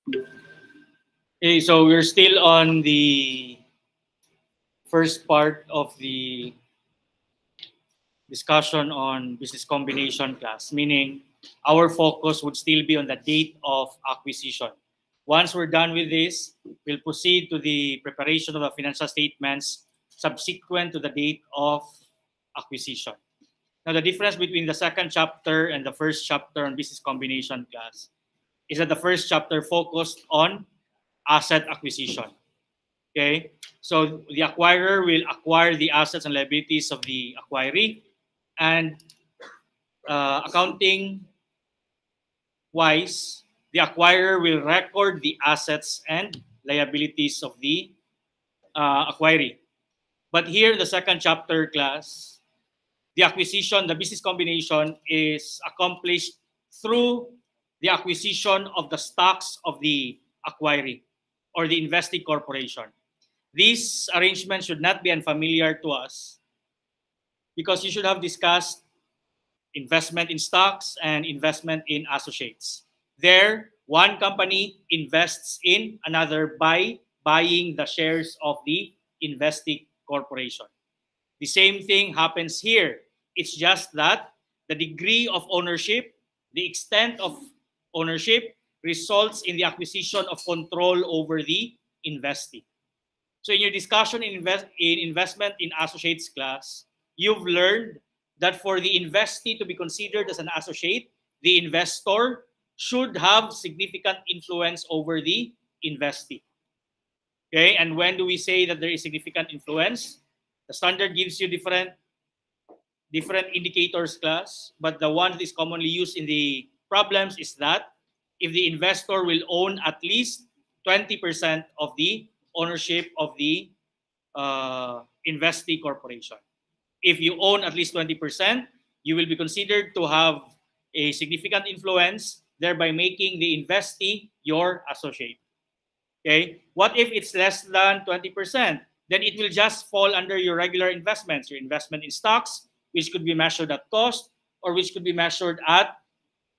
Okay, so we're still on the first part of the discussion on business combination class, meaning our focus would still be on the date of acquisition. Once we're done with this, we'll proceed to the preparation of the financial statements subsequent to the date of acquisition. Now, the difference between the second chapter and the first chapter on business combination class is that the first chapter focused on asset acquisition. Okay, so the acquirer will acquire the assets and liabilities of the acquiree, and accounting wise, the acquirer will record the assets and liabilities of the acquiree. But here in the second chapter class, the acquisition, the business combination is accomplished through the acquisition of the stocks of the acquiree or the investing corporation. These arrangements should not be unfamiliar to us because you should have discussed investment in stocks and investment in associates. There, one company invests in another by buying the shares of the investing corporation. The same thing happens here. It's just that the degree of ownership, the extent of ownership results in the acquisition of control over the investee. So in your discussion in investment in associates class, you've learned that for the investee to be considered as an associate, the investor should have significant influence over the investee. Okay, and when do we say that there is significant influence? The standard gives you different indicators class, but the one that is commonly used in the problems is that if the investor will own at least 20% of the ownership of the investee corporation. If you own at least 20%, you will be considered to have a significant influence, thereby making the investee your associate. Okay, what if it's less than 20%? Then it will just fall under your regular investments, your investment in stocks, which could be measured at cost or which could be measured at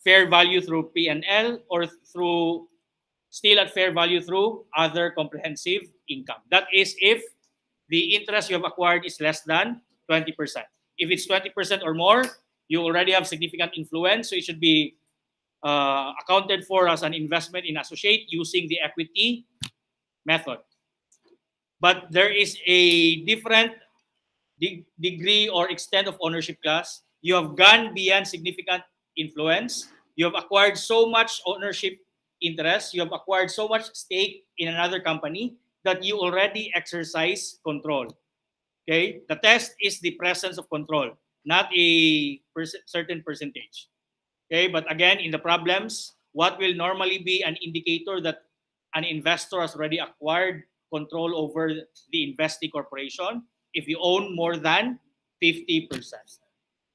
fair value through P&L or through still at fair value through other comprehensive income. That is if the interest you have acquired is less than 20%. If it's 20% or more, you already have significant influence, so it should be accounted for as an investment in associate using the equity method. But there is a different degree or extent of ownership class. You have gone beyond significant influence. You have acquired so much ownership interest. You have acquired so much stake in another company that you already exercise control. Okay, the test is the presence of control, not a certain percentage. Okay, but again, in the problems, what will normally be an indicator that an investor has already acquired control over the investing corporation if you own more than 50%.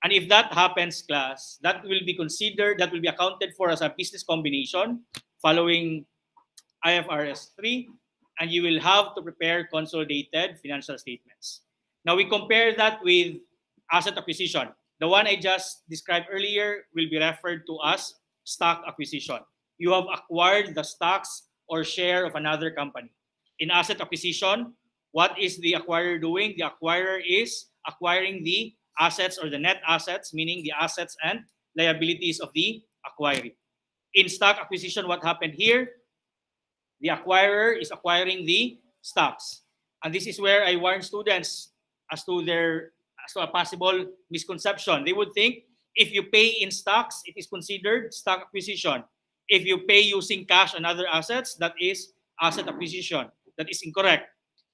And if that happens, class, that will be considered, that will be accounted for as a business combination following IFRS 3, and you will have to prepare consolidated financial statements. Now we compare that with asset acquisition. The one I just described earlier will be referred to as stock acquisition. You have acquired the stocks or share of another company. In asset acquisition, what is the acquirer doing? The acquirer is acquiring the assets or the net assets, meaning the assets and liabilities of the acquiree. In stock acquisition, what happened here? The acquirer is acquiring the stocks. And this is where I warn students as to a possible misconception. They would think if you pay in stocks, it is considered stock acquisition. If you pay using cash and other assets, that is asset acquisition. That is incorrect.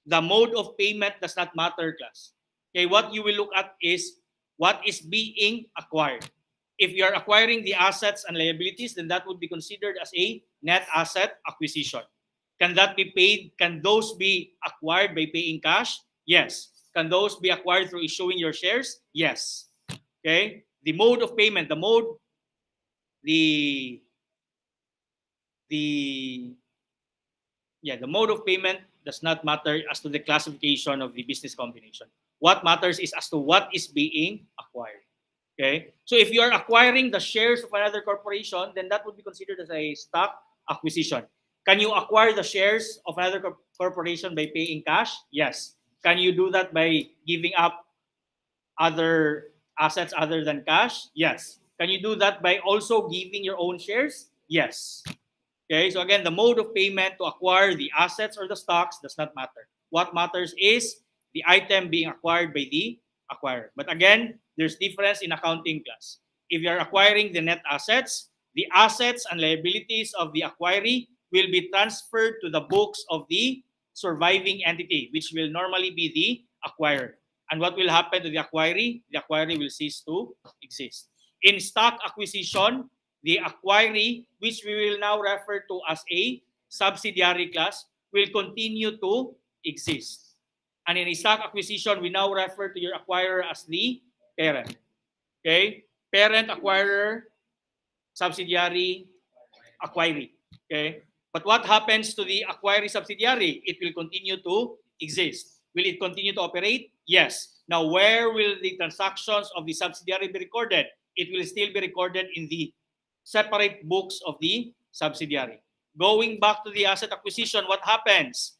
The mode of payment does not matter, class. Okay, what you will look at is what is being acquired. If you are acquiring the assets and liabilities, then that would be considered as a net asset acquisition. Can that be paid? Can those be acquired by paying cash? Yes. Can those be acquired through issuing your shares? Yes. Okay. The mode of payment, the mode of payment does not matter as to the classification of the business combination. What matters is as to what is being acquired. Okay. So if you are acquiring the shares of another corporation, then that would be considered as a stock acquisition. Can you acquire the shares of another corporation by paying cash? Yes. Can you do that by giving up other assets other than cash? Yes. Can you do that by also giving your own shares? Yes. Okay, so again, the mode of payment to acquire the assets or the stocks does not matter. What matters is the item being acquired by the acquirer. But again, there's difference in accounting class. If you're acquiring the net assets, the assets and liabilities of the acquiree will be transferred to the books of the surviving entity, which will normally be the acquirer. And what will happen to the acquiree? The acquiree will cease to exist. In stock acquisition, the acquiree, which we will now refer to as a subsidiary class, will continue to exist. And in a stock acquisition, we now refer to your acquirer as the parent. Okay? Parent, acquirer, subsidiary, acquiree. Okay? But what happens to the acquiree subsidiary? It will continue to exist. Will it continue to operate? Yes. Now, where will the transactions of the subsidiary be recorded? It will still be recorded in the separate books of the subsidiary. Going back to the asset acquisition, what happens?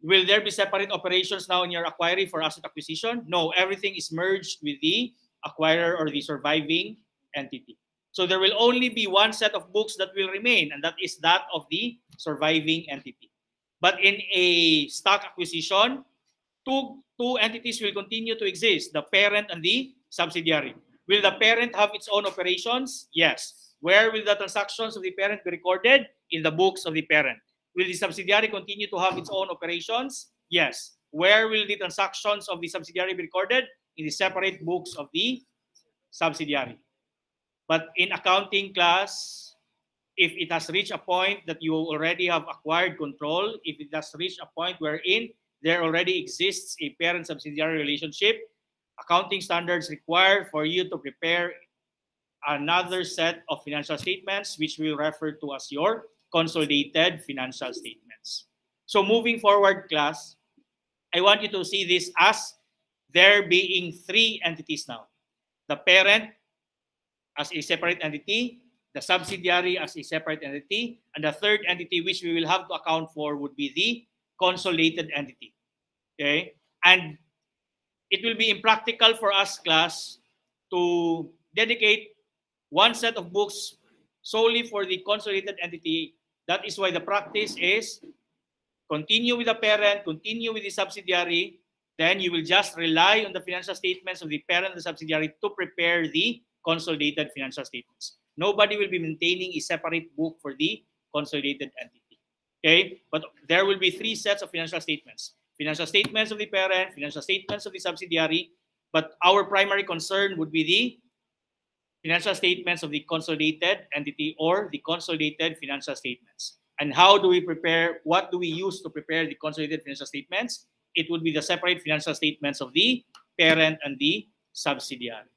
Will there be separate operations now in your acquiree for asset acquisition? No, everything is merged with the acquirer or the surviving entity. So there will only be one set of books that will remain, and that is that of the surviving entity. But in a stock acquisition, two entities will continue to exist, the parent and the subsidiary. Will the parent have its own operations? Yes. Where will the transactions of the parent be recorded? In the books of the parent. Will the subsidiary continue to have its own operations? Yes. Where will the transactions of the subsidiary be recorded? In the separate books of the subsidiary. But in accounting class, if it has reached a point that you already have acquired control, if it has reached a point wherein there already exists a parent-subsidiary relationship, accounting standards require for you to prepare another set of financial statements, which we'll refer to as your consolidated financial statements. So moving forward, class, I want you to see this as there being three entities now. The parent as a separate entity, the subsidiary as a separate entity, and the third entity which we will have to account for would be the consolidated entity. Okay? And it will be impractical for us, class, to dedicate one set of books solely for the consolidated entity. That is why the practice is continue with the parent, continue with the subsidiary, then you will just rely on the financial statements of the parent and the subsidiary to prepare the consolidated financial statements. Nobody will be maintaining a separate book for the consolidated entity. Okay? But there will be three sets of financial statements. Financial statements of the parent, financial statements of the subsidiary, but our primary concern would be the financial statements of the consolidated entity or the consolidated financial statements. And how do we prepare, what do we use to prepare the consolidated financial statements? It would be the separate financial statements of the parent and the subsidiary.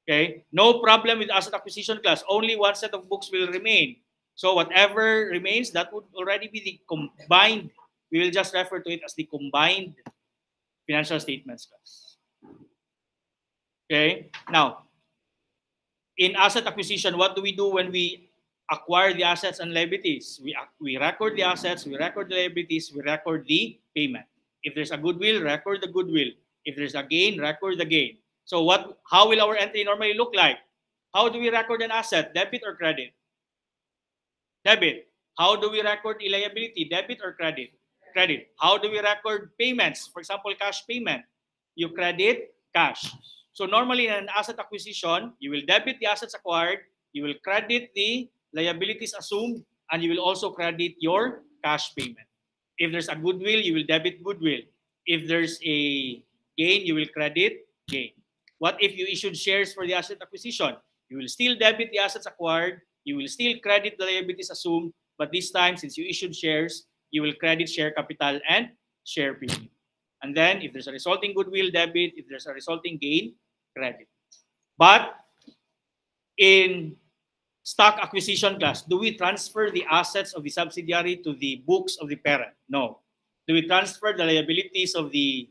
Okay, no problem with asset acquisition, class. Only one set of books will remain. So whatever remains, that would already be the combined. We will just refer to it as the combined financial statements, class. Okay, now, in asset acquisition, what do we do when we acquire the assets and liabilities? We record the assets, we record the liabilities, we record the payment. If there's a goodwill, record the goodwill. If there's a gain, record the gain. So how will our entry normally look like? How do we record an asset? Debit or credit? Debit. How do we record a liability? Debit or credit? Credit. How do we record payments? For example, cash payment. You credit cash. So normally in an asset acquisition, you will debit the assets acquired, you will credit the liabilities assumed, and you will also credit your cash payment. If there's a goodwill, you will debit goodwill. If there's a gain, you will credit gain. What if you issued shares for the asset acquisition? You will still debit the assets acquired, you will still credit the liabilities assumed, but this time, since you issued shares, you will credit share capital and share premium. And then, if there's a resulting goodwill, debit. If there's a resulting gain, credit. But in stock acquisition class, do we transfer the assets of the subsidiary to the books of the parent? No. Do we transfer the liabilities of the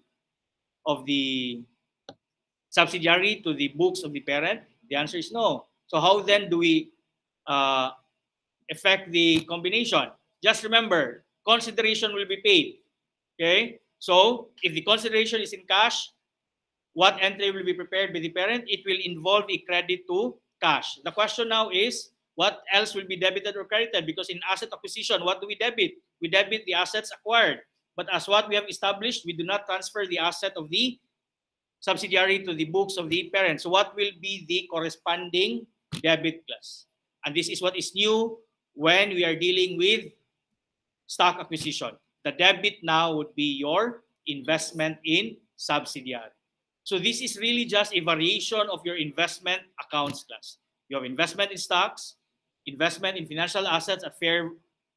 subsidiary to the books of the parent? The answer is no. So how then do we effect the combination? just remember, consideration will be paid. Okay? So, if the consideration is in cash, what entry will be prepared by the parent? It will involve a credit to cash. The question now is, what else will be debited or credited? Because in asset acquisition, what do we debit? We debit the assets acquired. But as what we have established, we do not transfer the asset of the subsidiary to the books of the parent. So what will be the corresponding debit class? And this is what is new when we are dealing with stock acquisition. The debit now would be your investment in subsidiary. So this is really just a variation of your investment accounts class. You have investment in stocks, investment in financial assets at fair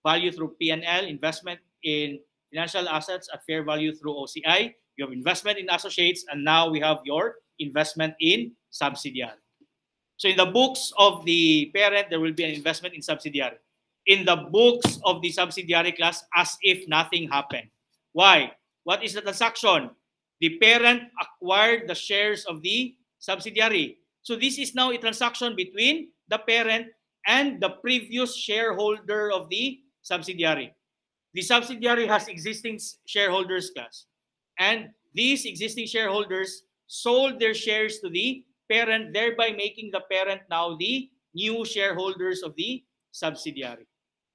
value through P&L, investment in financial assets at fair value through OCI, you have investment in associates, and now we have your investment in subsidiary. So in the books of the parent, there will be an investment in subsidiary. In the books of the subsidiary class, as if nothing happened. Why? What is the transaction? The parent acquired the shares of the subsidiary. So this is now a transaction between the parent and the previous shareholder of the subsidiary. The subsidiary has existing shareholders class. And these existing shareholders sold their shares to the parent, thereby making the parent now the new shareholders of the subsidiary.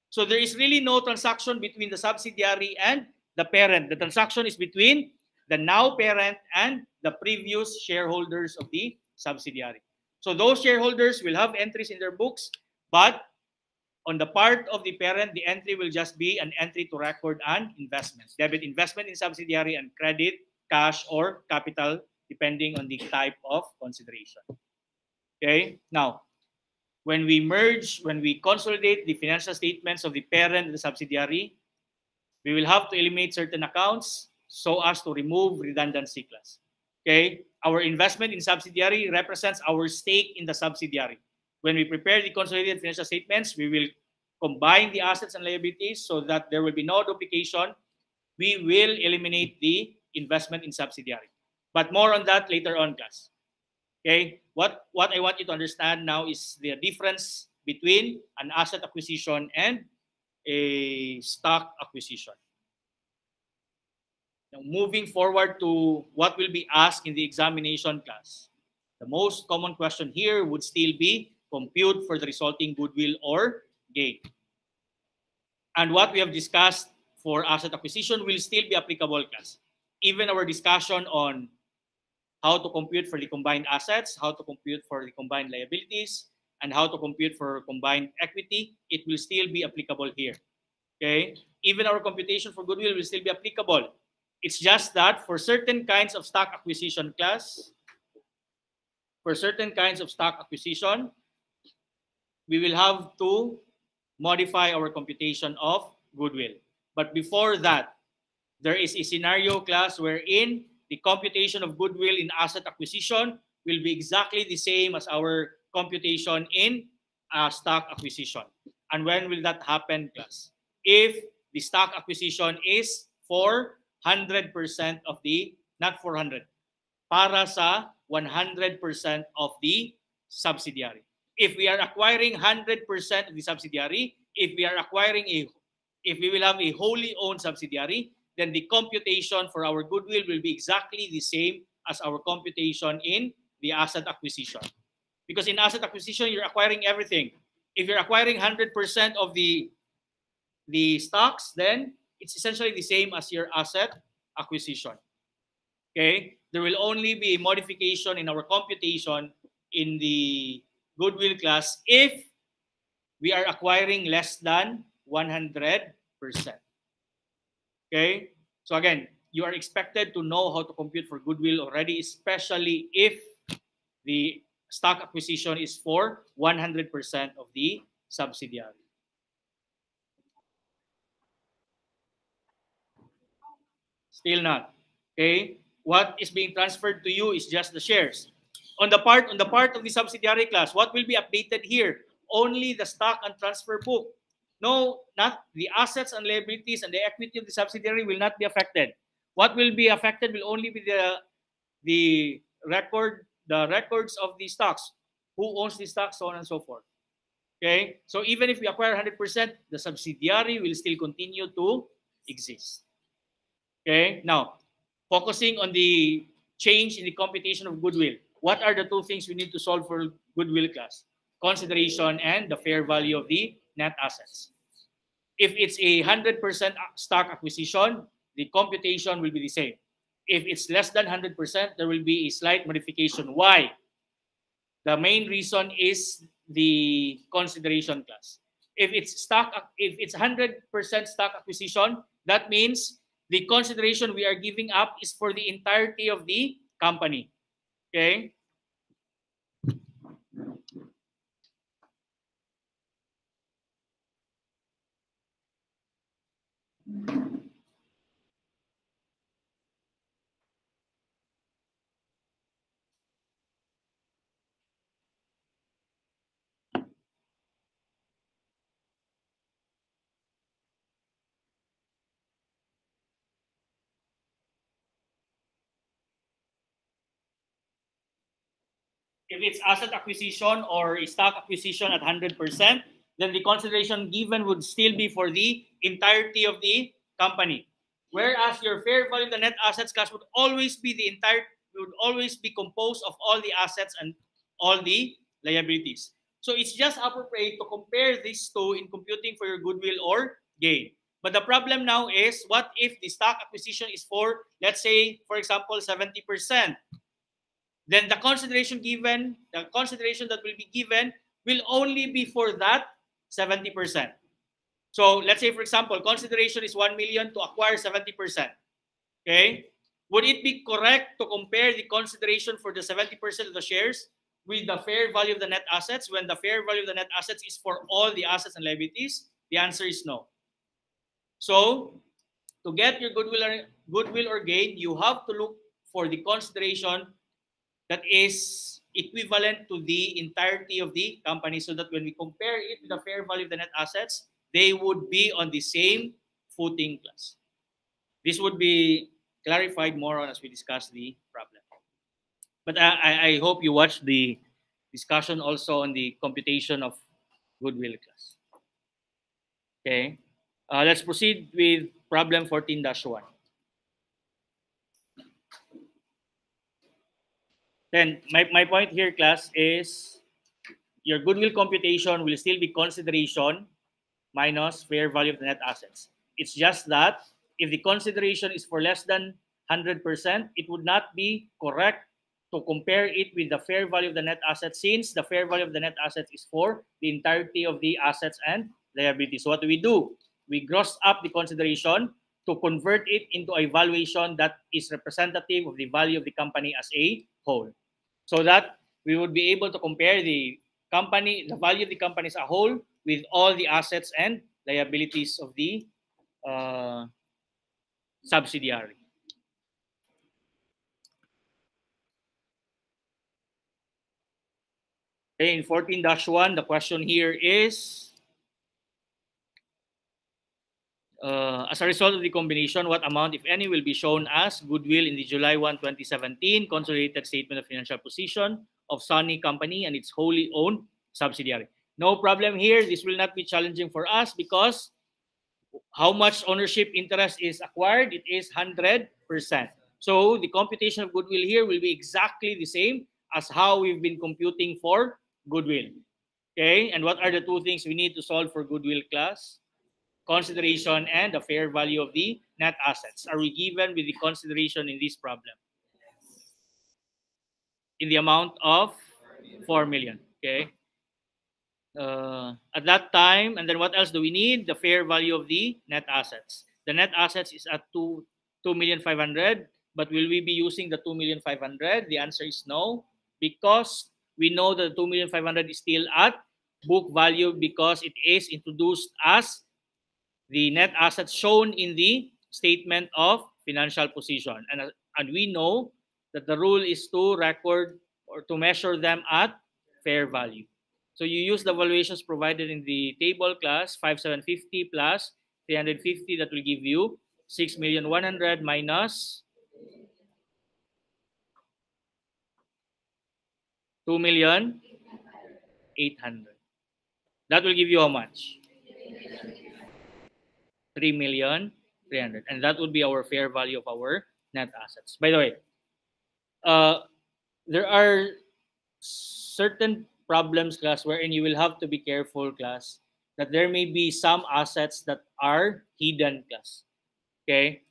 So there is really no transaction between the subsidiary and the parent. The transaction is between the now parent and the previous shareholders of the subsidiary. So those shareholders will have entries in their books, but on the part of the parent, the entry will just be an entry to record an investment. Debit investment in subsidiary and credit, cash, or capital, depending on the type of consideration. Okay? Now, when we merge, when we consolidate the financial statements of the parent and the subsidiary, we will have to eliminate certain accounts so as to remove redundancy class. Okay? Our investment in subsidiary represents our stake in the subsidiary. When we prepare the consolidated financial statements, we will combine the assets and liabilities so that there will be no duplication. We will eliminate the investment in subsidiary. But more on that later on, class. Okay? What I want you to understand now is the difference between an asset acquisition and a stock acquisition. Now, moving forward to what will be asked in the examination class. The most common question here would still be compute for the resulting goodwill or gain. And what we have discussed for asset acquisition will still be applicable, class. Even our discussion on how to compute for the combined assets, how to compute for the combined liabilities, and how to compute for combined equity, it will still be applicable here. Okay? Even our computation for goodwill will still be applicable. It's just that for certain kinds of stock acquisition class, we will have to modify our computation of goodwill. But before that, there is a scenario class wherein the computation of goodwill in asset acquisition will be exactly the same as our computation in stock acquisition. And when will that happen, class? If the stock acquisition is for 100% of the, not 400, para sa 100% of the subsidiary. If we are acquiring 100% of the subsidiary, if we will have a wholly owned subsidiary, then the computation for our goodwill will be exactly the same as our computation in the asset acquisition. Because in asset acquisition, you're acquiring everything. If you're acquiring 100% of the stocks, then it's essentially the same as your asset acquisition. Okay? There will only be a modification in our computation in the goodwill class if we are acquiring less than 100%. Okay? So again, you are expected to know how to compute for goodwill already, especially if the stock acquisition is for 100% of the subsidiary. Still not. Okay? What is being transferred to you is just the shares. On the part of the subsidiary class, what will be updated here? Only the stock and transfer book. No, not the assets and liabilities and the equity of the subsidiary will not be affected. What will be affected will only be the records of the stocks. Who owns the stocks, so on and so forth. Okay? So even if we acquire 100%, the subsidiary will still continue to exist. Okay? Now, focusing on the change in the computation of goodwill. What are the two things we need to solve for goodwill class? Consideration and the fair value of the net assets. If it's a 100% stock acquisition, the computation will be the same. If it's less than 100%, there will be a slight modification. Why? The main reason is the consideration class. If it's 100% stock acquisition, that means the consideration we are giving up is for the entirety of the company. Okay? If it's asset acquisition or a stock acquisition at 100%, then the consideration given would still be for the entirety of the company. Whereas your fair value of the net assets class would always be composed of all the assets and all the liabilities. So it's just appropriate to compare these two in computing for your goodwill or gain. But the problem now is, what if the stock acquisition is for, let's say, for example, 70%? Then the consideration that will be given will only be for that 70%. So let's say, for example, consideration is 1 million to acquire 70%. Okay? Would it be correct to compare the consideration for the 70% of the shares with the fair value of the net assets when the fair value of the net assets is for all the assets and liabilities? The answer is no. So to get your goodwill or gain, you have to look for the consideration that is equivalent to the entirety of the company, so that when we compare it with the fair value of the net assets, they would be on the same footing class. This would be clarified more on as we discuss the problem. But I hope you watched the discussion also on the computation of goodwill class. Okay. Let's proceed with problem 14-1. Then my point here, class, is your goodwill computation will still be consideration minus fair value of the net assets. It's just that if the consideration is for less than 100%, it would not be correct to compare it with the fair value of the net assets, since the fair value of the net assets is for the entirety of the assets and liabilities. So what do? We gross up the consideration to convert it into a valuation that is representative of the value of the company as a whole, so that we would be able to compare the value of the company as a whole with all the assets and liabilities of the subsidiary. Okay, in 14-1, the question here is, as a result of the combination, what amount, if any, will be shown as goodwill in the July 1, 2017 consolidated statement of financial position of Sunny Company and its wholly owned subsidiary? No problem here. This will not be challenging for us because how much ownership interest is acquired? It is 100%. So the computation of goodwill here will be exactly the same as how we've been computing for goodwill. Okay, and what are the two things we need to solve for goodwill class? Consideration and the fair value of the net assets. Are we given with the consideration in this problem? In the amount of 4 million. Okay. At that time, and then what else do we need? The fair value of the net assets. The net assets is at 2,500,000, but will we be using the 2,500,000? The answer is no, because we know that 2,500,000 is still at book value because it is introduced as the net assets shown in the statement of financial position. And we know that the rule is to record or to measure them at fair value. So you use the valuations provided in the table class, 5,750 plus 350, that will give you 6,100,000 minus 2,800,000. That will give you how much? 3,300,000, and that would be our fair value of our net assets. By the way, there are certain problems, class, wherein you will have to be careful, class, that there may be some assets that are hidden, class. Okay,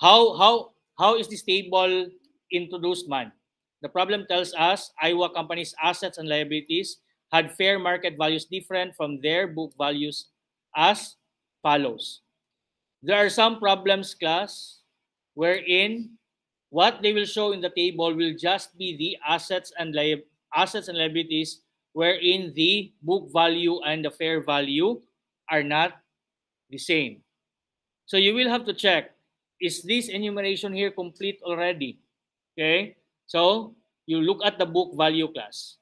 how is this table introduced, man? The problem tells us Iowa companies' assets and liabilities had fair market values different from their book values as follows. There are some problems, class, wherein what they will show in the table will just be the assets and liabilities, wherein the book value and the fair value are not the same. So you will have to check, is this enumeration here complete already? Okay, so you look at the book value, class.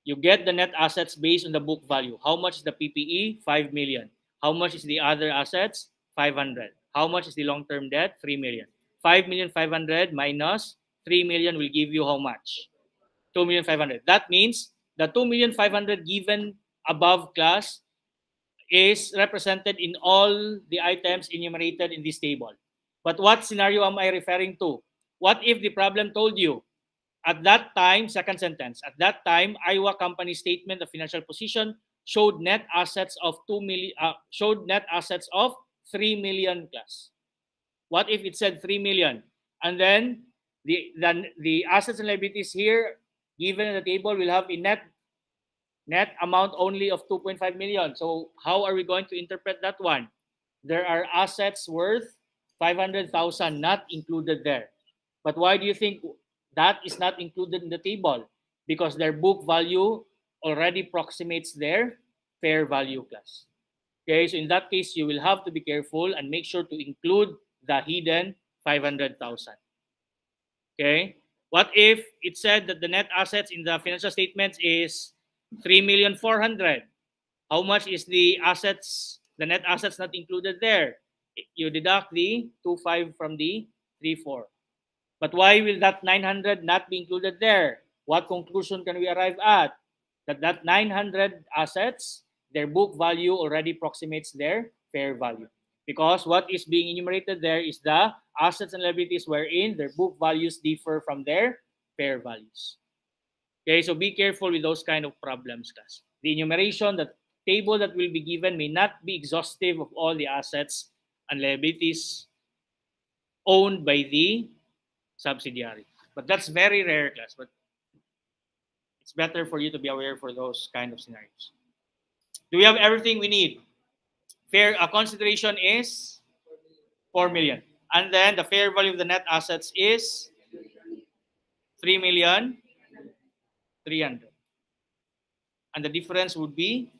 You get the net assets based on the book value. How much is the PPE? 5 million. How much is the other assets? 500. How much is the long-term debt? 3 million. 5,500,000 minus 3 million will give you how much? 2,500,000. That means the 2,500,000 given above, class, is represented in all the items enumerated in this table. But what scenario am I referring to? What if the problem told you, at that time, second sentence, at that time, Iowa company statement of financial position showed net assets of 2 million, showed net assets of 3 million plus. What if it said 3 million? And then the assets and liabilities here given in the table will have a net amount only of 2.5 million. So how are we going to interpret that one? There are assets worth 500,000 not included there. But why do you think that is not included in the table? Because their book value already approximates their fair value, class. Okay, so in that case, you will have to be careful and make sure to include the hidden 500,000. Okay, what if it said that the net assets in the financial statements is 3,400,000? How much is the assets, the net assets not included there? You deduct the 2.5 from the 3.4. But why will that 900 not be included there? What conclusion can we arrive at? That 900 assets, their book value already approximates their fair value. Because what is being enumerated there is the assets and liabilities wherein their book values differ from their fair values. Okay, so be careful with those kind of problems, guys. The enumeration, the table that will be given may not be exhaustive of all the assets and liabilities owned by the subsidiary. But that's very rare, class. But it's better for you to be aware for those kind of scenarios. Do we have everything we need? Fair consideration is 4 million. And then the fair value of the net assets is 3,300,000. And the difference would be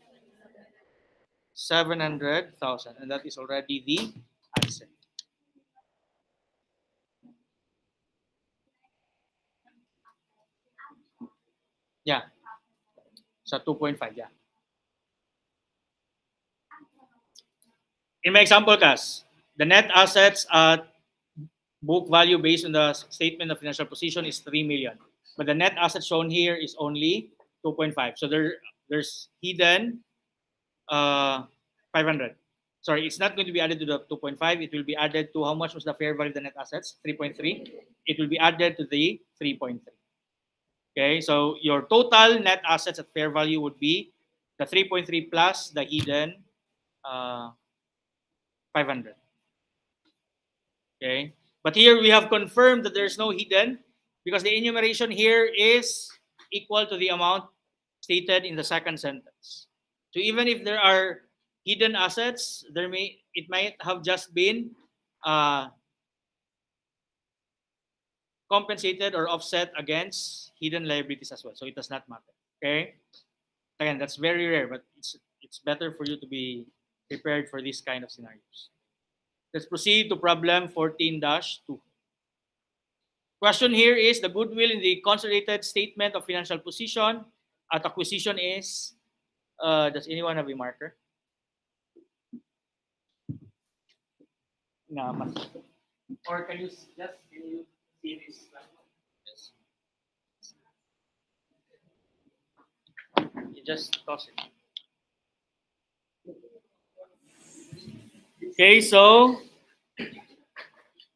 700,000. And that is already the answer. Yeah. So 2.5, yeah. In my example, class, the net assets at book value based on the statement of financial position is 3 million. But the net asset shown here is only 2.5. So there's hidden 500. Sorry, it's not going to be added to the 2.5. It will be added to how much was the fair value of the net assets? 3.3. It will be added to the 3.3. Okay, so your total net assets at fair value would be the 3.3 plus the hidden 500. Okay, but here we have confirmed that there's no hidden because the enumeration here is equal to the amount stated in the second sentence. So even if there are hidden assets, it might have just been compensated or offset against hidden liabilities as well. So it does not matter. Okay. Again, that's very rare, but it's better for you to be prepared for these kind of scenarios. Let's proceed to problem 14-2. Question here is the goodwill in the consolidated statement of financial position at acquisition is, does anyone have a marker? No, or can you see this? Yes. You just toss it. Okay, so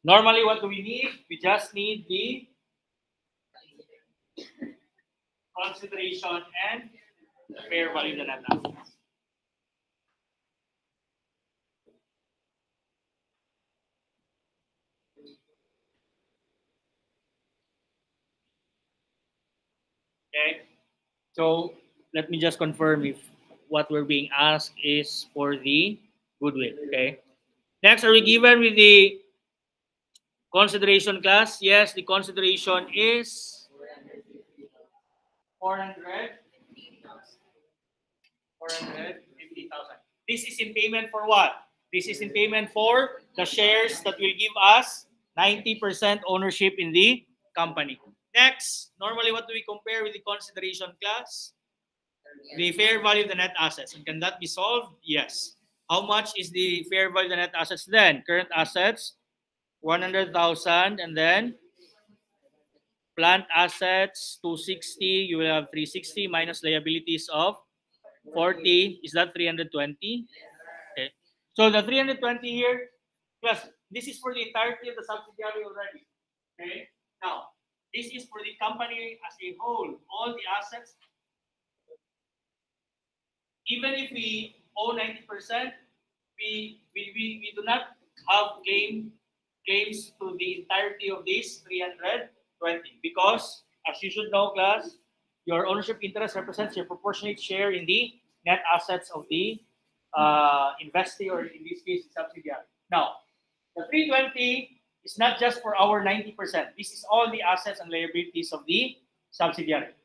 normally what do we need? We just need the consideration and the fair value of the net assets. Okay, so let me just confirm if what we're being asked is for the goodwill. Okay, next, are we given with the consideration class? Yes, the consideration is 450,000. This is in payment for what? This is in payment for the shares that will give us 90% ownership in the company. Next, normally what do we compare with the consideration class? The fair value of the net assets. And can that be solved? Yes. How much is the fair value of the net assets then? Current assets, 100,000, and then plant assets, 260. You will have 360 minus liabilities of 40. Is that 320? Okay. So the 320 here, plus this is for the entirety of the subsidiary already. Okay. Now, this is for the company as a whole. All the assets, even if we own 90%, we do not have claims to the entirety of this 320 because, as you should know, class, your ownership interest represents your proportionate share in the net assets of the investee, or in this case, subsidiary. Now, the 320 is not just for our 90%. This is all the assets and liabilities of the subsidiary.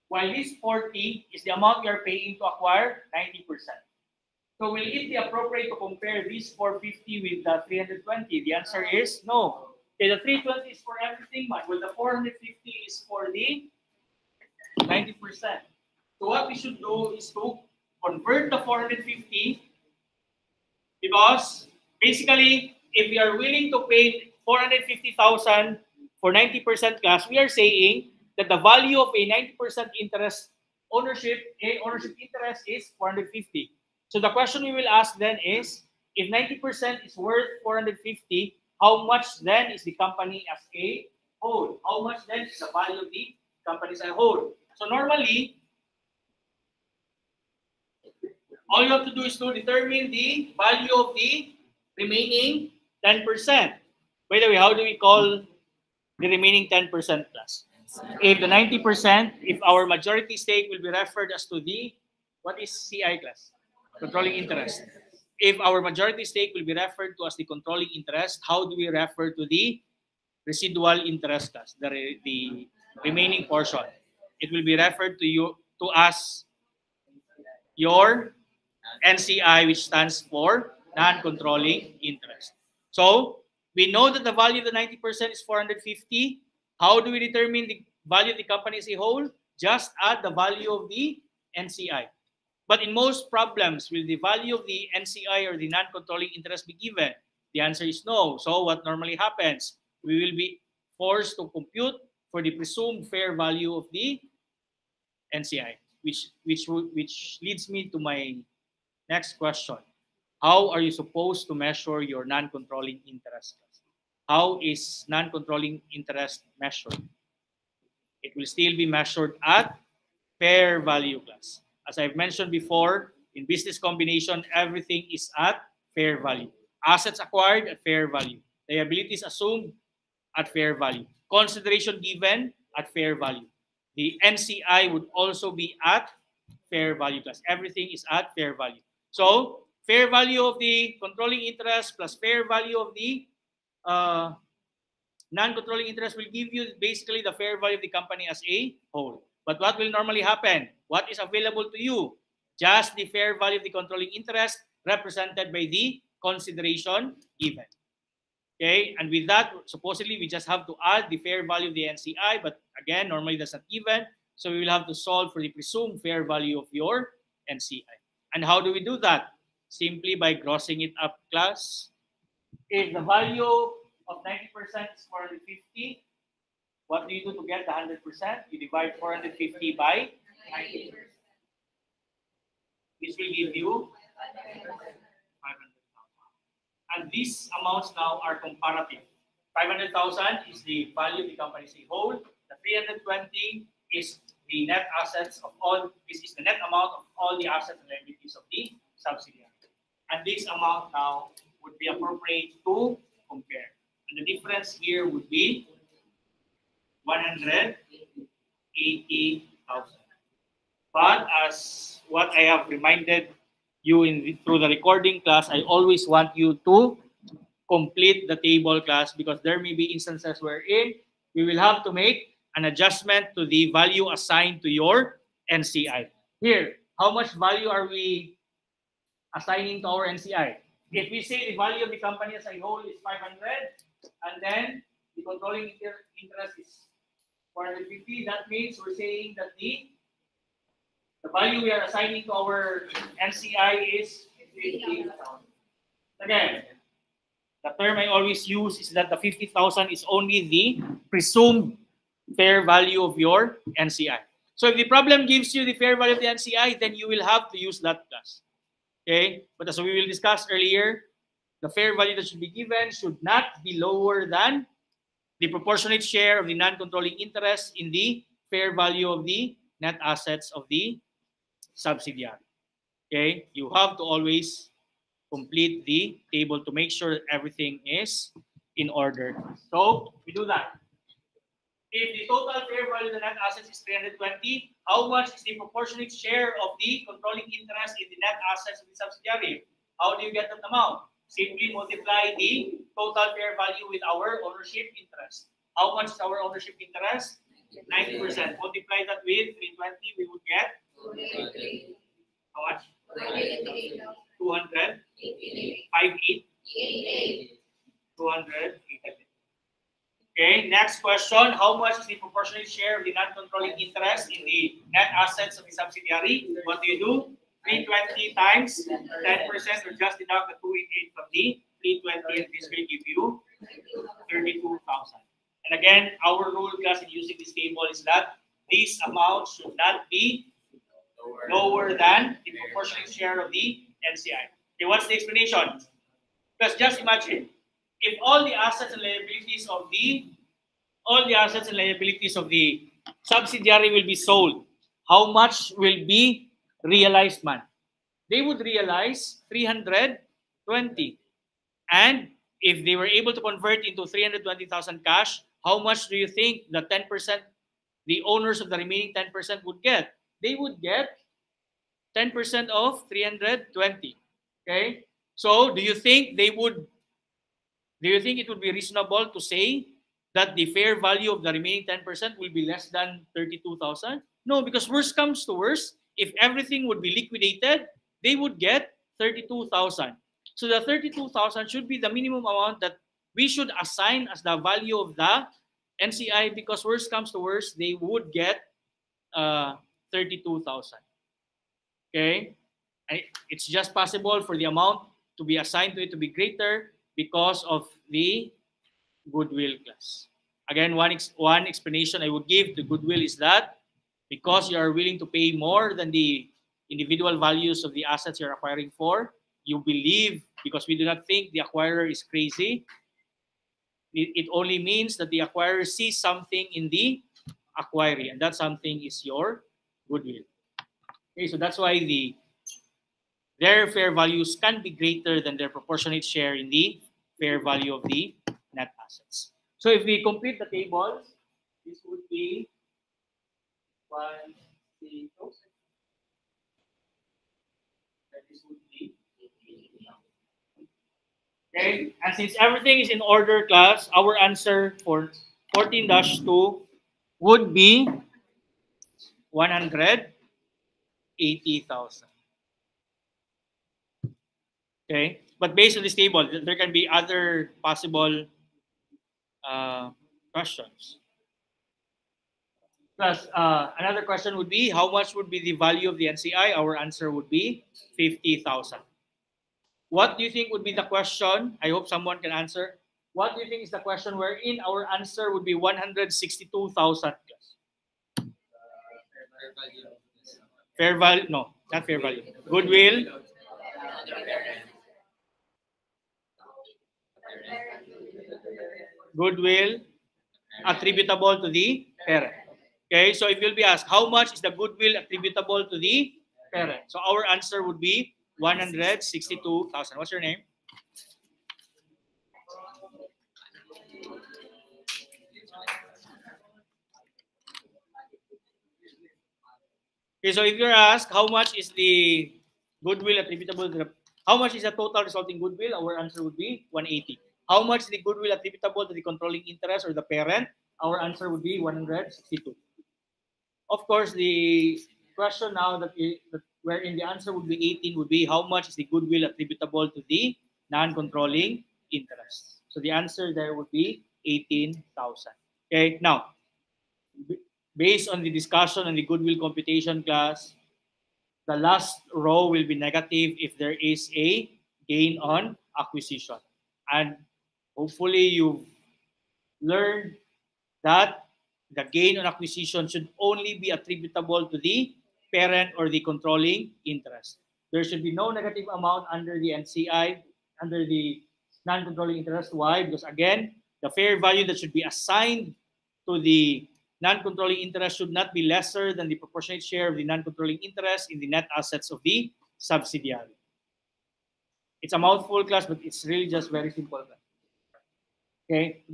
While this 40 is the amount we are paying to acquire 90%. So will it be appropriate to compare this 450 with the 320? The answer is no. Okay, the 320 is for everything, but well, the 450 is for the 90%. So what we should do is to convert the 450, because basically, if we are willing to pay 450,000 for 90% cash, we are saying that the value of a 90% interest ownership interest is 450. So the question we will ask then is, if 90% is worth 450, how much then is the company as a whole? How much then is the value of the company as a whole? So normally, all you have to do is to determine the value of the remaining 10%. By the way, how do we call the remaining 10% plus? If the 90%, if our majority stake will be referred as to the, what is CI class? Controlling interest. If our majority stake will be referred to as the controlling interest, how do we refer to the residual interest class, the remaining portion? It will be referred to you to us your NCI, which stands for non-controlling interest. So we know that the value of the 90% is 450. How do we determine the value of the company as a whole? Just add the value of the NCI. But in most problems, will the value of the NCI or the non-controlling interest be given? The answer is no. So what normally happens? We will be forced to compute for the presumed fair value of the NCI, which leads me to my next question. How are you supposed to measure your non-controlling interest? How is non-controlling interest measured? It will still be measured at fair value class. As I've mentioned before, in business combination, everything is at fair value. Assets acquired at fair value. Liabilities assumed at fair value. Consideration given at fair value. The NCI would also be at fair value class. Everything is at fair value. So, fair value of the controlling interest plus fair value of the non-controlling interest will give you basically the fair value of the company as a whole. But what will normally happen? What is available to you? Just the fair value of the controlling interest represented by the consideration given. Okay, and with that, supposedly we just have to add the fair value of the NCI, but again, normally that's not given. So we will have to solve for the presumed fair value of your NCI. And how do we do that? Simply by grossing it up, class. If the value of 90% is 450, what do you do to get the 100%? You divide 450 by 90%. This will give you 500,000. And these amounts now are comparative. 500,000 is the value of the company as a whole. The 320 is the net assets of all. This is the net amount of all the assets and liabilities of the subsidiary. And this amount now would be appropriate to compare. And the difference here would be 180,000. But as what I have reminded you through the recording class, I always want you to complete the table, class, because there may be instances wherein we will have to make an adjustment to the value assigned to your NCI. Here, how much value are we assigning to our NCI? If we say the value of the company as a whole is 500, and then the controlling interest is 450, that means we're saying that the value we are assigning to our NCI is 50,000. Again, the term I always use is that the 50,000 is only the presumed fair value of your NCI. So if the problem gives you the fair value of the NCI, then you will have to use that class. Okay? But as we will discuss earlier, the fair value that should be given should not be lower than the proportionate share of the non-controlling interest in the fair value of the net assets of the subsidiary. Okay? You have to always complete the table to make sure that everything is in order. So we do that. If the total fair value of the net assets is 320, how much is the proportionate share of the controlling interest in the net assets of the subsidiary? How do you get that amount? Simply multiply the total fair value with our ownership interest. How much is our ownership interest? 90%. Multiply that with 320, we would get how much? 200. 200. Okay, next question. How much is the proportionate share of the non-controlling interest in the net assets of the subsidiary? What do you do? 320 times 10%, or just deduct the 288 from the 320, and this will give you 32,000. And again, our rule, class, in using this table is that this amount should not be lower than the proportionate share of the NCI. Okay, what's the explanation? Because just imagine, if all the assets and liabilities of the subsidiary will be sold, how much will be realized, man? They would realize 320. And if they were able to convert into 320,000 cash, how much do you think the 10%, the owners of the remaining 10% would get? They would get 10% of 320. Okay? So do you think it would be reasonable to say that the fair value of the remaining 10% will be less than 32,000? No, because worst comes to worst, if everything would be liquidated, they would get 32,000. So the 32,000 should be the minimum amount that we should assign as the value of the NCI, because worst comes to worst, they would get 32,000. Okay? And it's just possible for the amount to be assigned to it to be greater because of the goodwill class. Again, one explanation I would give to goodwill is that because you are willing to pay more than the individual values of the assets you're acquiring for, you believe, because we do not think the acquirer is crazy, it only means that the acquirer sees something in the acquiree, and that something is your goodwill. Okay, so that's why their fair values can be greater than their proportionate share in the fair value of the net assets. So if we complete the table, this would be 1, 3, this would be. Okay, and since everything is in order, class, our answer for 14-2 would be 180,000. Okay, but based on this table, there can be other possible questions. Plus, another question would be, how much would be the value of the NCI? Our answer would be 50,000. What do you think would be the question? I hope someone can answer. What do you think is the question wherein our answer would be 162,000? Fair value? No, not fair value. Goodwill. goodwill attributable to the parent. Okay, so if you'll be asked, how much is the goodwill attributable to the parent? So our answer would be 162,000. What's your name? Okay, so if you're asked, how much is the goodwill attributable to the, how much is the total resulting goodwill? Our answer would be 180. How much is the goodwill attributable to the controlling interest or the parent? Our answer would be 162. Of course, the question now wherein the answer would be 18 would be how much is the goodwill attributable to the non-controlling interest. So the answer there would be 18,000. Okay, now based on the discussion on the goodwill computation class, the last row will be negative if there is a gain on acquisition. And hopefully you've learned that the gain on acquisition should only be attributable to the parent or the controlling interest. There should be no negative amount under the NCI, under the non-controlling interest. Why? Because again, the fair value that should be assigned to the non-controlling interest should not be lesser than the proportionate share of the non-controlling interest in the net assets of the subsidiary. It's a mouthful, class, but it's really just very simple. Okay.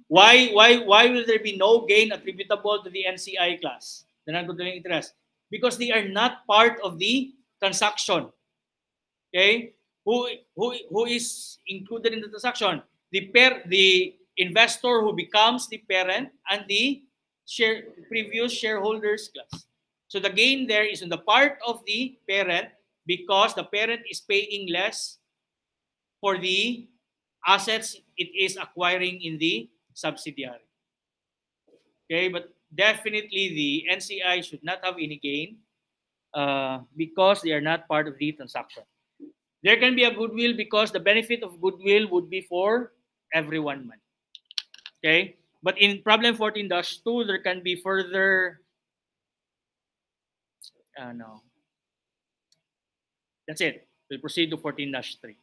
Why will there be no gain attributable to the NCI class, the non-controlling interest? Because they are not part of the transaction. Okay, who is included in the transaction? The investor who becomes the parent and the previous shareholders class. So the gain there is on the part of the parent because the parent is paying less for the assets it is acquiring in the subsidiary. Okay, but definitely the NCI should not have any gain because they are not part of the transaction. There can be a goodwill because the benefit of goodwill would be for everyone. Okay, but in problem 14-2, there can be further. No, that's it. We'll proceed to 14-3.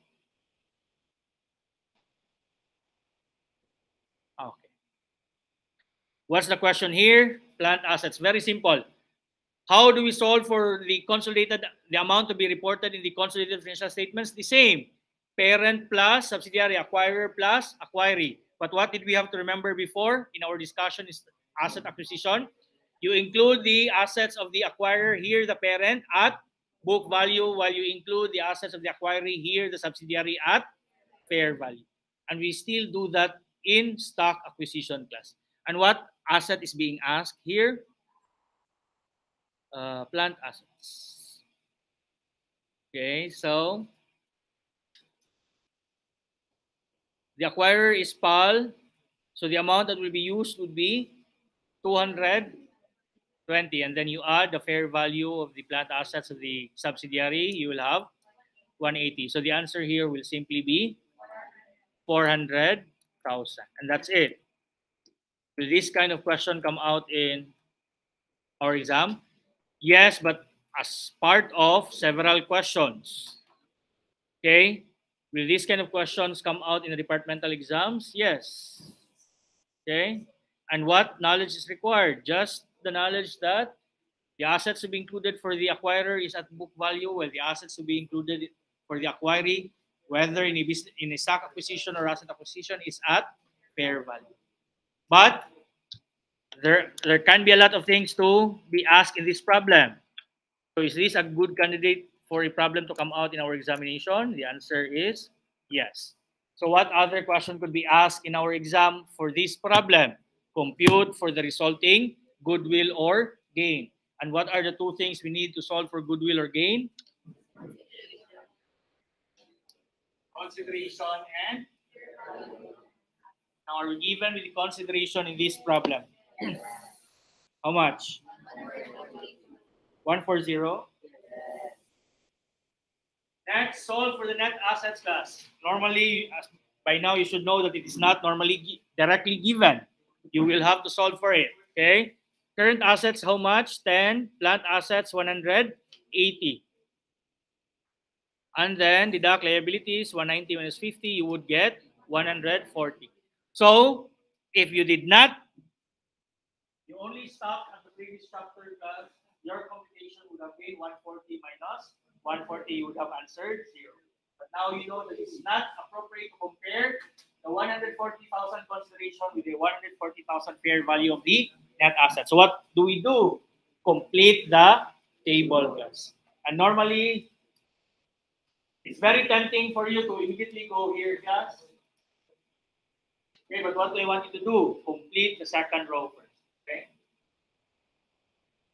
Okay. What's the question here? Plant assets. Very simple. How do we solve for the amount to be reported in the consolidated financial statements? The same. Parent plus subsidiary, acquirer plus acquiree. But what did we have to remember before in our discussion is asset acquisition? You include the assets of the acquirer here, the parent, at book value, while you include the assets of the acquiree here, the subsidiary, at fair value. And we still do that in stock acquisition class. And what asset is being asked here? Plant assets. Okay, so the acquirer is PAL. So the amount that will be used would be 220. And then you add the fair value of the plant assets of the subsidiary, you will have 180. So the answer here will simply be 400,000. And that's it. Will this kind of question come out in our exam? Yes, but as part of several questions. Okay? Will these kind of questions come out in the departmental exams? Yes. Okay? And what knowledge is required? Just the knowledge that the assets to be included for the acquirer is at book value, while the assets to be included for the acquiree, whether in a stock acquisition or asset acquisition, is at fair value. But there can be a lot of things to be asked in this problem. So is this a good candidate for a problem to come out in our examination? The answer is yes. So what other question could be asked in our exam for this problem? Compute for the resulting goodwill or gain. And what are the two things we need to solve for goodwill or gain? Consideration and now are we given with the consideration in this problem? How much? 140. Next, solve for the net assets class. Normally, by now you should know that it is not normally directly given. You will have to solve for it. Okay. Current assets, how much? 10. Plant assets, 180. And then deduct liabilities, 190 minus 50, you would get 140. So If you did not, you only stopped at the previous chapter class, your computation would have been 140 minus 140, you would have answered 0. But now you know that it's not appropriate to compare the 140,000 consideration with the 140,000 fair value of the net asset. So what do we do? Complete the table class. And normally, it's very tempting for you to immediately go here, class. Okay, but what do I want you to do? Complete the second row first. Okay?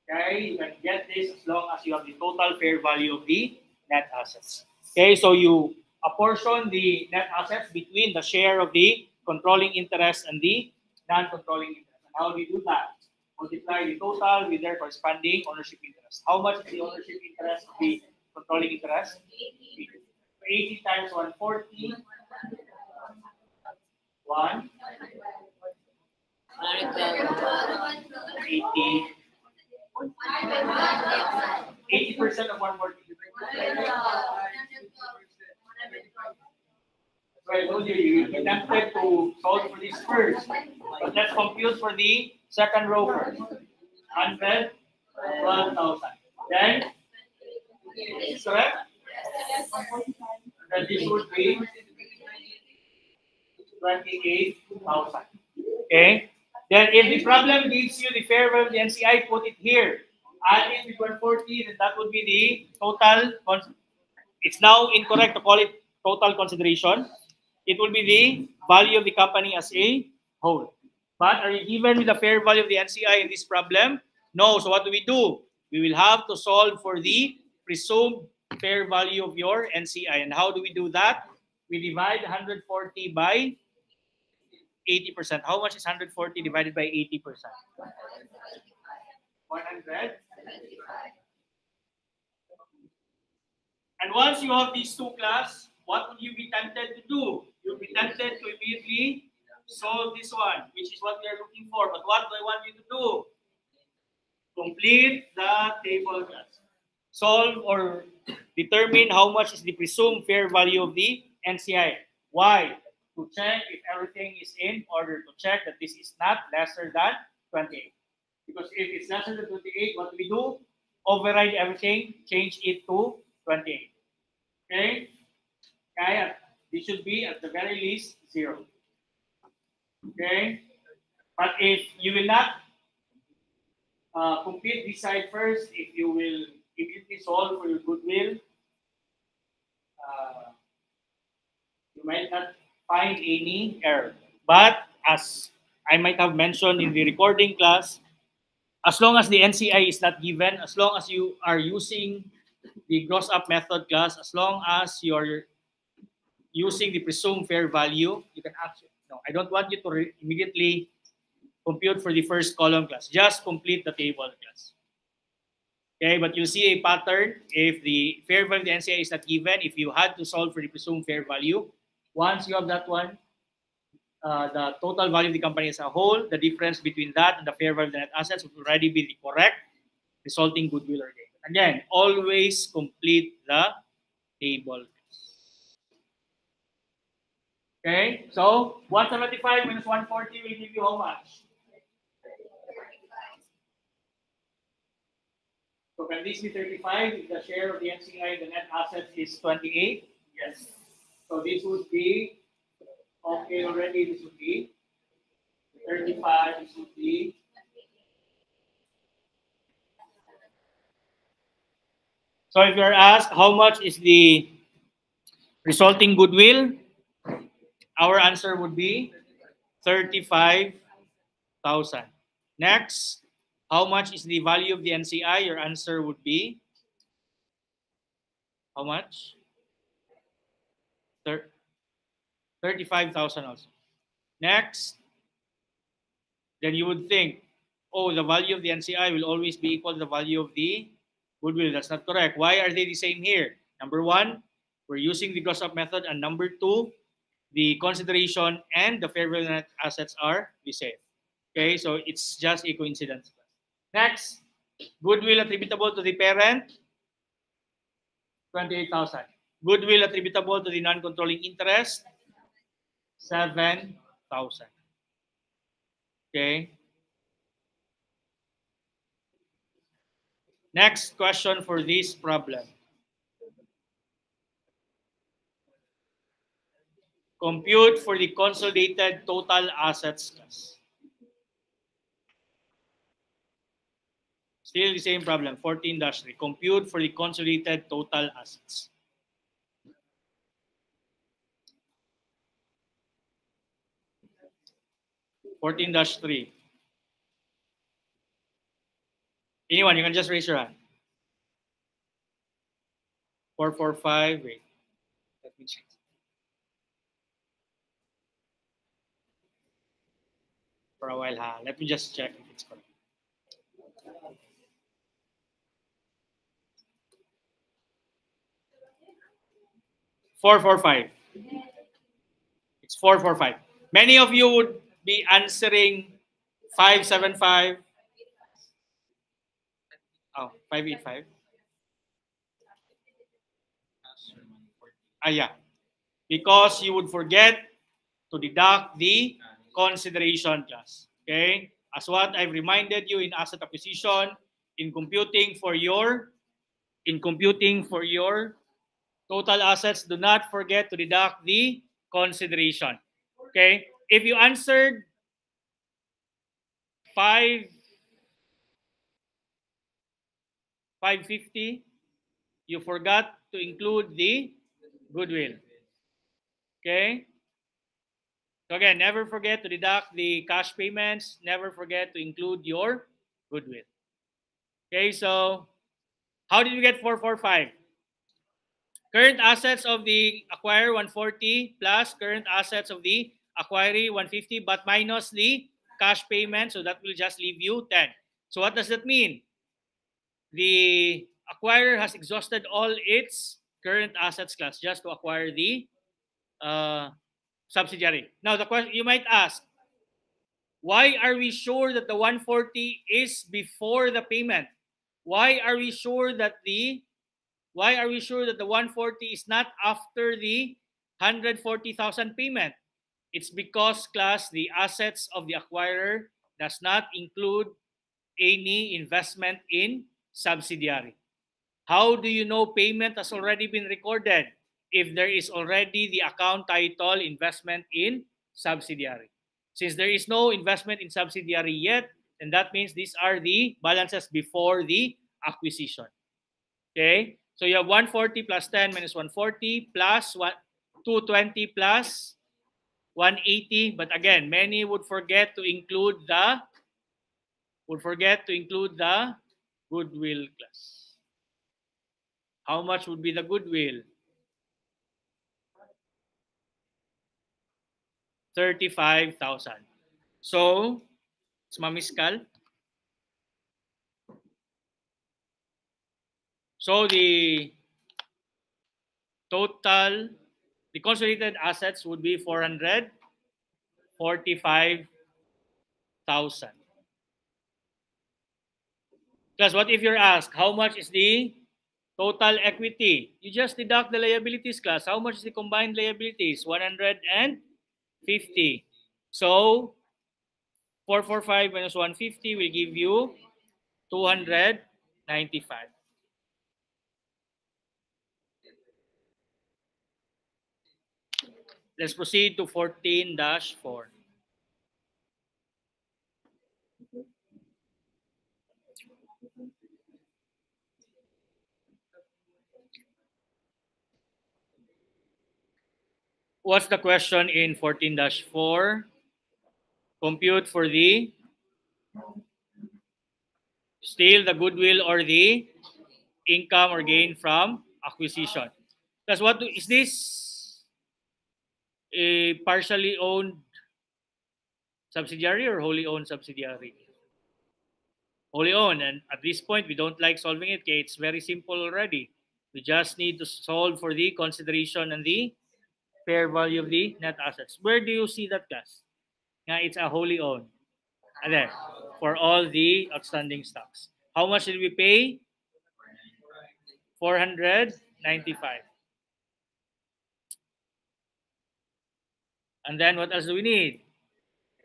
Okay, you can get this as long as you have the total fair value of the net assets. Okay, so you apportion the net assets between the share of the controlling interest and the non-controlling interest. And how do you do that? Multiply the total with their corresponding ownership interest. How much is the ownership interest of the controlling interest? 80 times 140. 1. 80% of 140. So I told you, you attempted to solve for this first. But let's compute for the second row first. 112,000. Then, correct? Then this would be 28,000. Okay? Then if the problem gives you the fair value of the NCI, put it here. Add it with 140, then that would be the total. It's now incorrect to call it total consideration. It will be the value of the company as a whole. But are you given with the fair value of the NCI in this problem? No. So what do? We will have to solve for the presumed fair value of your NCI. And how do we do that? We divide 140 by 80%. How much is 140 divided by 80%? 100. And once you have these two class, what would you be tempted to do? You'll be tempted to immediately solve this one, which is what we are looking for. But what do I want you to do? Complete the table class. Solve or determine how much is the presumed fair value of the NCI. Why? To check if everything is in order, to check that this is not lesser than 28. Because if it's lesser than 28, what do we do? Override everything, change it to 28. Okay? Kaya, this should be at the very least 0. Okay? But if you will not complete this side first, if you will immediately solve for your goodwill, you might not find any error. But as I might have mentioned in the recording class, as long as the NCI is not given, as long as you are using the gross up method class, as long as you're using the presumed fair value, you can actually, no, I don't want you to immediately compute for the first column class. Just complete the table class. Okay, but you see a pattern. If the fair value of the NCI is not given, if you had to solve for the presumed fair value, once you have that one, the total value of the company as a whole, the difference between that and the fair value of the net assets would already be the correct resulting goodwill or gain. Again, always complete the table. Okay, so 175 minus 140 will give you how much? So can this be 35 if the share of the NCI, the net assets is 28? Yes. So this would be, okay, already this would be 35, this would be. So if you're asked how much is the resulting goodwill, our answer would be 35,000. Next, how much is the value of the NCI? Your answer would be how much? 35,000 also. Next, then you would think, oh, the value of the NCI will always be equal to the value of the goodwill. That's not correct. Why are they the same here? Number one, we're using the gross up method, and number two, the consideration and the fair value net assets are the same. Okay, so it's just a coincidence. Next, goodwill attributable to the parent, 28,000. Goodwill attributable to the non-controlling interest, 7,000. Okay. Next question for this problem. Compute for the consolidated total assets class. Still the same problem, 14-3. Compute for the consolidated total assets. (14-3). Anyone, you can just raise your hand. 445, wait. Let me check. For a while, ha. Let me just check if it's correct. (445). It's 445. Many of you would be answering 575. Oh, 585. Yeah. Because you would forget to deduct the consideration class. Okay? As what I've reminded you in asset acquisition, in computing for your total assets, do not forget to deduct the consideration. Okay? If you answered 550, you forgot to include the goodwill. Okay? So again, never forget to deduct the cash payments. Never forget to include your goodwill. Okay, so how did we get 445? Current assets of the acquirer 140 plus current assets of the acquiree 150, but minus the cash payment. So that will just leave you 10. So what does that mean? The acquirer has exhausted all its current assets class just to acquire the subsidiary. Now the question you might ask, why are we sure that the 140 is before the payment? Why are we sure that the 140 is not after the 140,000 payment? It's because, class, the assets of the acquirer does not include any investment in subsidiary. How do you know payment has already been recorded? If there is already the account title investment in subsidiary. Since there is no investment in subsidiary yet, then that means these are the balances before the acquisition. Okay? So you have 140 plus 10 minus 140 plus 220 plus 180. But again, many would forget to include the goodwill class. How much would be the goodwill? 35,000. So, it's mamiskal. So the total, the consolidated assets would be 445,000. Plus, what if you're asked, how much is the total equity? You just deduct the liabilities, class. How much is the combined liabilities? 150. So, 445 minus 150 will give you 295. Let's proceed to 14-4. What's the question in 14-4? Compute for the still the goodwill or the income or gain from acquisition. Because what is this a partially owned subsidiary or wholly owned subsidiary? Wholly owned, and at this point we don't like solving it. Okay, it's very simple already. We just need to solve for the consideration and the fair value of the net assets. Where do you see that, class? It's a wholly owned. And then for all the outstanding stocks. How much did we pay? 495. And then what else do we need?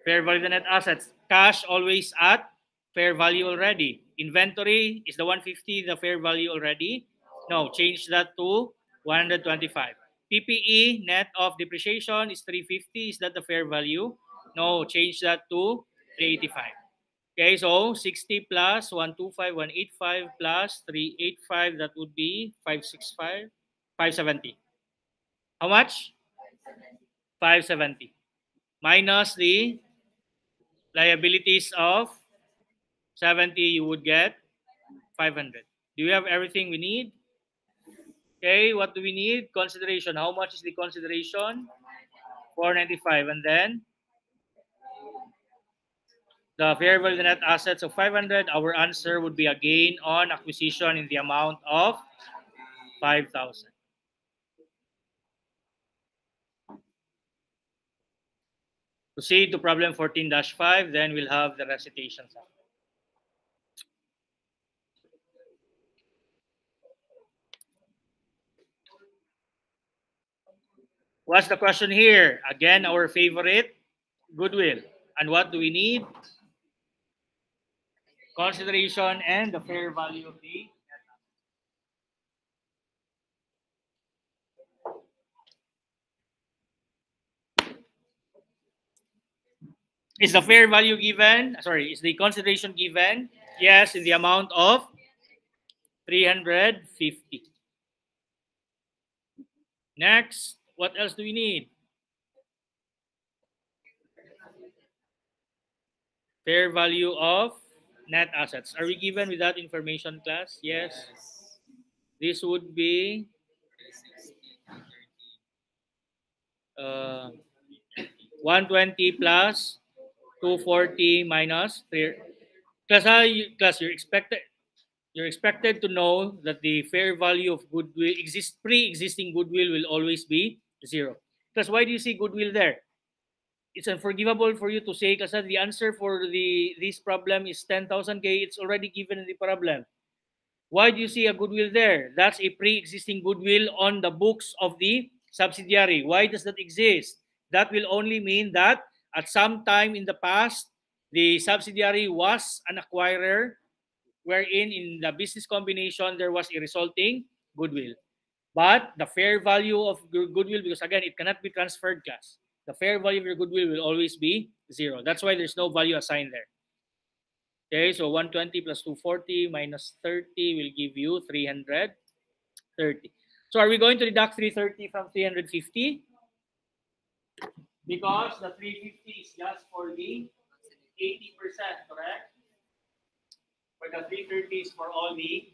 Fair value of the net assets. cash always at fair value already. Inventory is the 150, the fair value already. No, change that to 125. PPE net of depreciation is 350. Is that the fair value? No, change that to 385. Okay, so 60 plus 125, 185 plus 385, that would be 565, 570. How much? 570. Minus the liabilities of 70, you would get 500. Do you have everything we need? Okay, what do we need? Consideration. How much is the consideration? 495. And then the fair value of the net assets of 500. Our answer would be a gain on acquisition in the amount of 5,000. Proceed to problem 14-5, then we'll have the recitations. What's the question here? Again, our favorite, goodwill. And what do we need? Consideration and the fair value of the is the fair value given? Sorry, is the consideration given? Yes, in the amount of 350. Next, what else do we need? Fair value of net assets. Are we given with that information, class? Yes. This would be 120 plus 240 minus 3. Class, you're expected to know that the fair value of goodwill, pre-existing goodwill, will always be 0. Because why do you see goodwill there? It's unforgivable for you to say, kasi the answer for this problem is 10,000K. It's already given in the problem. Why do you see a goodwill there? That's a pre-existing goodwill on the books of the subsidiary. Why does that exist? That will only mean that at some time in the past, the subsidiary was an acquirer, wherein in the business combination, there was a resulting goodwill. But the fair value of goodwill, because again, it cannot be transferred, class. The fair value of your goodwill will always be 0. That's why there's no value assigned there. Okay, so 120 plus 240 minus 30 will give you 330. So are we going to deduct 330 from 350? Because the 350 is just for the 80%, correct? But the 330 is for all the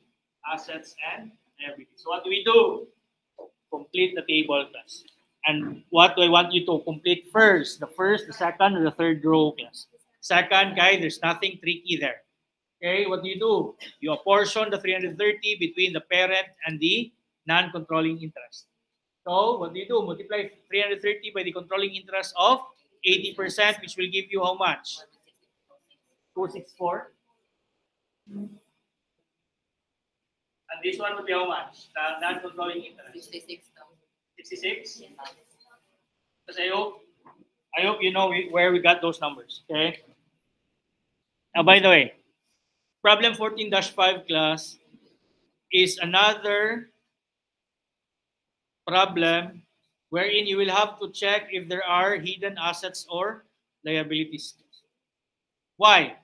assets and everything. So what do we do? Complete the table, class. And what do I want you to complete first? The first, the second, or the third row, class? Second, guys, there's nothing tricky there. Okay, what do? You apportion the 330 between the parent and the non-controlling interest. So what do? Multiply 330 by the controlling interest of 80%, which will give you how much? 264. And this one would be how much? The non-controlling interest. 66. 66? Because I hope you know where we got those numbers. Okay. Now, by the way, problem 14-5, class, is another problem wherein you will have to check if there are hidden assets or liabilities. Why?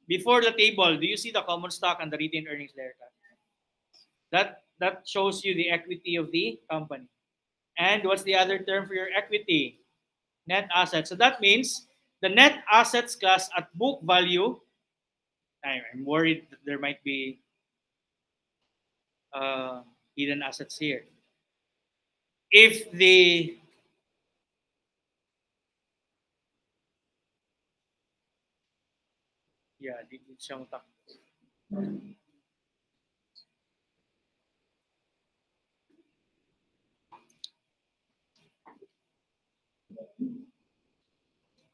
Before the table, do you see the common stock and the retained earnings there? That shows you the equity of the company. And what's the other term for your equity? Net assets. So that means the net assets class at book value, I'm worried that there might be hidden assets here. If the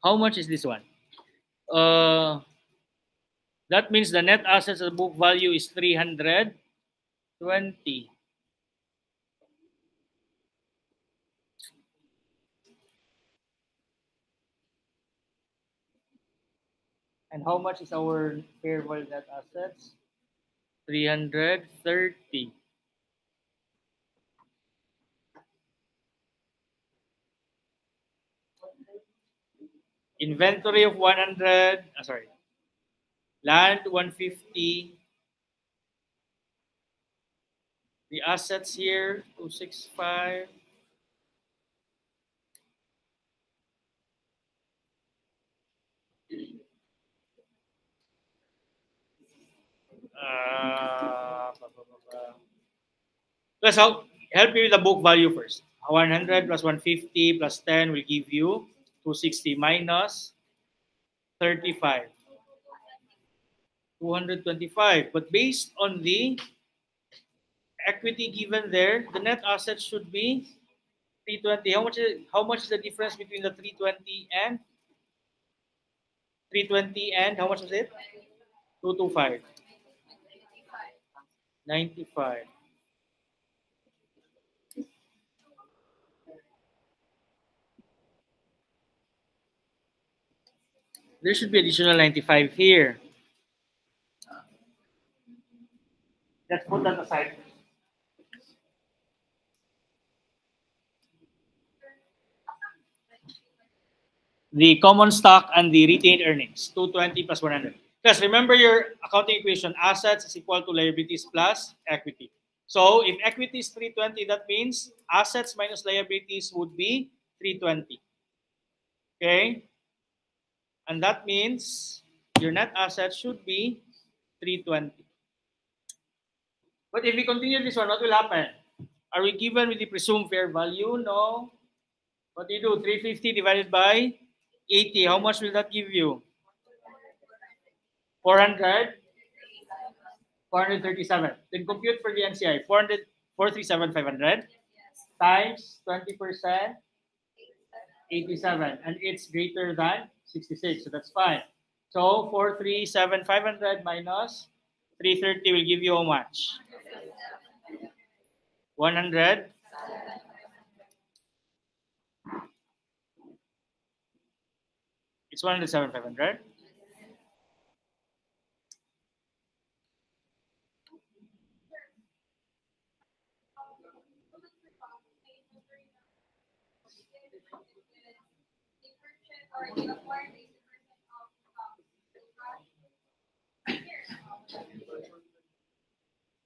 how much is this one? That means the net assets at book value is 320. And how much is our fair value net assets? 330. Inventory of 100, sorry. Land 150. The assets here 265. Let's help you with the book value first. 100 plus 150 plus 10 will give you 260 minus 35. 225. But based on the equity given there, the net assets should be 320. How much is the difference between the 320 and 320 and how much was it? 225. 95. There should be additional 95 here. Let's put that aside. The common stock and the retained earnings, 220 plus 100. Because remember your accounting equation, assets is equal to liabilities plus equity. So if equity is 320, that means assets minus liabilities would be 320. Okay? And that means your net assets should be 320. But if we continue this one, what will happen? Are we given with the presumed fair value? No. What do you do? 350 divided by 80. How much will that give you? 400? 437. Then compute for the NCI. 437,500 times 20%, 87. And it's greater than 66. So that's fine. So 437,500 minus 330 will give you how much? 100. It's 107,500.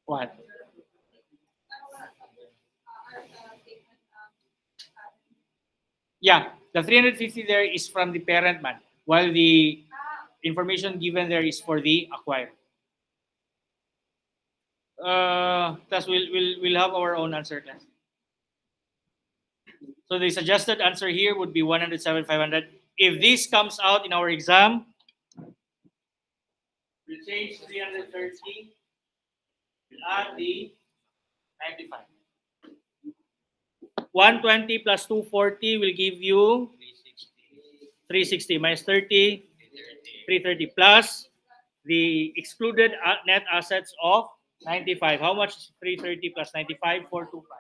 What? Yeah, the 350 there is from the parent man, while the information given there is for the acquirer. Thus we'll have our own answer class. So the suggested answer here would be 107,500. If this comes out in our exam, we'll change 330, we'll add the 95. 120 plus 240 will give you 360 minus 30, 330 plus the excluded net assets of 95. How much is 330 plus 95? 425.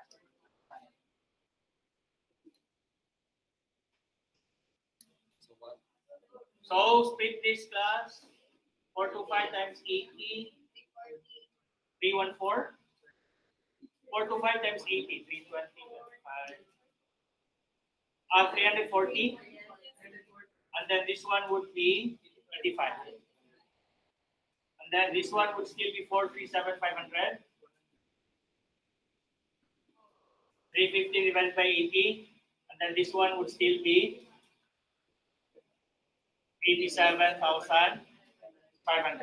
So split this class. 425 times 80, 314. 425 times 80, 320, 340. And then this one would be 85. And then this one would still be 437,500. 350 divided by 80. And then this one would still be 87,500.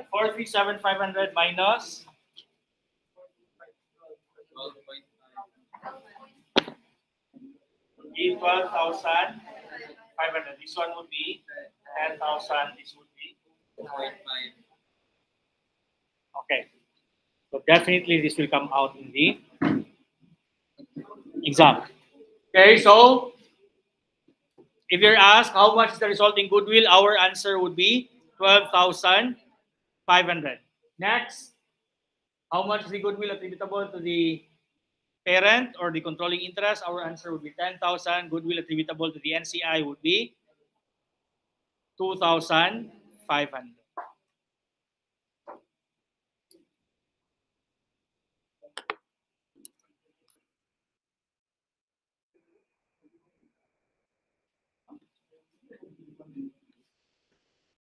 437,500 minus 12,500. This one would be 10,000. This would be 2.5. Okay. So definitely this will come out in the exam. Okay, so if you're asked how much is the resulting goodwill, our answer would be 12,500. Next, how much is the goodwill attributable to the parent or the controlling interest? Our answer would be 10,000. Goodwill attributable to the NCI would be 2,500.